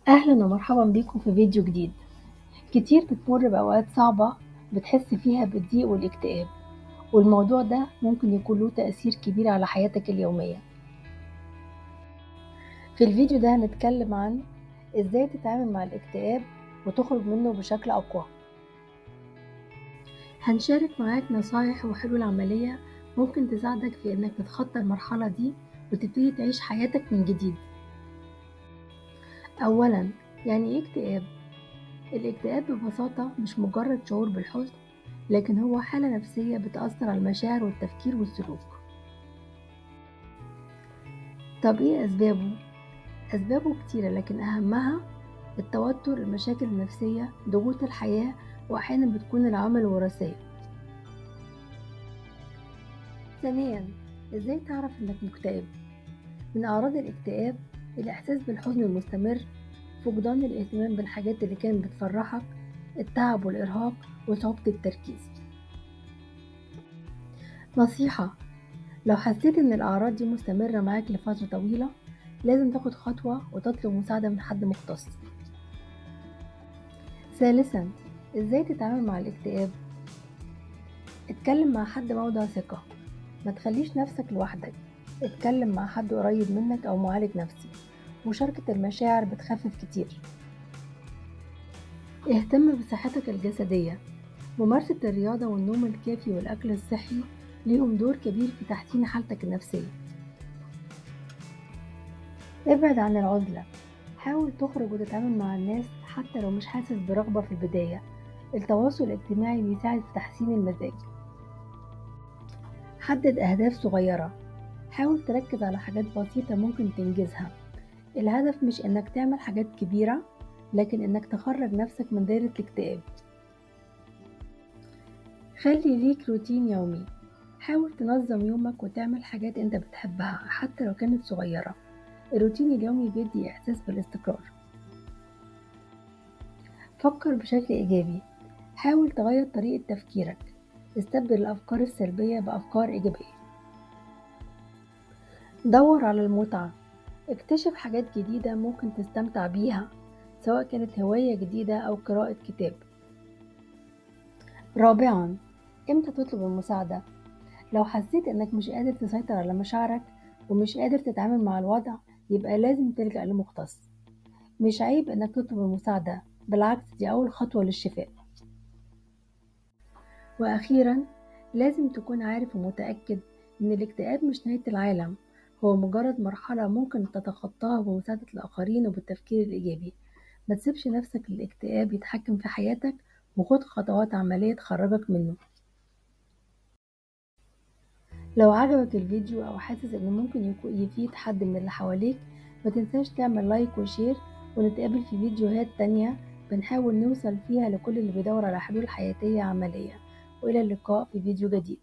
أهلا ومرحبا بيكم في فيديو جديد. كتير بتمر بأوقات صعبة بتحس فيها بالضيق والاكتئاب، والموضوع ده ممكن يكون له تأثير كبير على حياتك اليومية. في الفيديو ده هنتكلم عن إزاي تتعامل مع الاكتئاب وتخرج منه بشكل أقوى. هنشارك معاك نصايح وحلول عملية ممكن تساعدك في إنك تتخطى المرحلة دي وتبتدي تعيش حياتك من جديد. أولا، يعني إيه اكتئاب؟ الاكتئاب ببساطة مش مجرد شعور بالحزن، لكن هو حالة نفسية بتأثر على المشاعر والتفكير والسلوك. طب ايه أسبابه؟ أسبابه كتيرة، لكن أهمها التوتر، المشاكل النفسية، ضغوط الحياة، وأحيانا بتكون العوامل الوراثية. ثانيا، ازاي تعرف انك مكتئب؟ من أعراض الاكتئاب الإحساس بالحزن المستمر، فقدان الاهتمام بالحاجات اللي كانت بتفرحك، التعب والإرهاق، وصعوبة التركيز. نصيحة: لو حسيت إن الأعراض دي مستمرة معاك لفترة طويلة، لازم تاخد خطوة وتطلب مساعدة من حد مختص. ثالثا، إزاي تتعامل مع الاكتئاب؟ اتكلم مع حد موضع ثقة، ما تخليش نفسك لوحدك. اتكلم مع حد قريب منك أو معالج نفسي، مشاركة المشاعر بتخفف كتير. اهتم بصحتك الجسدية، ممارسة الرياضة والنوم الكافي والأكل الصحي ليهم دور كبير في تحسين حالتك النفسية. ابعد عن العزلة، حاول تخرج وتتعامل مع الناس حتى لو مش حاسس برغبة في البداية. التواصل الاجتماعي بيساعد في تحسين المزاج. حدد أهداف صغيرة، حاول تركز على حاجات بسيطة ممكن تنجزها. الهدف مش إنك تعمل حاجات كبيرة، لكن إنك تخرج نفسك من دايرة الاكتئاب. خلي ليك روتين يومي، حاول تنظم يومك وتعمل حاجات انت بتحبها حتى لو كانت صغيرة. الروتين اليومي بيدي إحساس بالاستقرار. فكر بشكل إيجابي، حاول تغير طريقة تفكيرك، استبدل الأفكار السلبية بأفكار إيجابية. دور على المتعة، اكتشف حاجات جديدة ممكن تستمتع بيها، سواء كانت هواية جديدة أو قراءة كتاب. رابعا، امتى تطلب المساعدة؟ لو حسيت انك مش قادر تسيطر على مشاعرك ومش قادر تتعامل مع الوضع، يبقى لازم تلجأ لمختص. مش عيب انك تطلب المساعدة، بالعكس دي أول خطوة للشفاء. وأخيرا، لازم تكون عارف ومتأكد إن الاكتئاب مش نهاية العالم، هو مجرد مرحلة ممكن تتخطاها بمساعدة الآخرين وبالتفكير الإيجابي. ما تسيبش نفسك للاكتئاب يتحكم في حياتك، وخد خطوات عملية تخرجك منه. لو عجبك الفيديو أو حاسس إنه ممكن يكون يفيد حد من اللي حواليك، ما تنساش تعمل لايك وشير، ونتقابل في فيديوهات تانية بنحاول نوصل فيها لكل اللي بيدور على حلول حياتية عملية. وإلى اللقاء في فيديو جديد.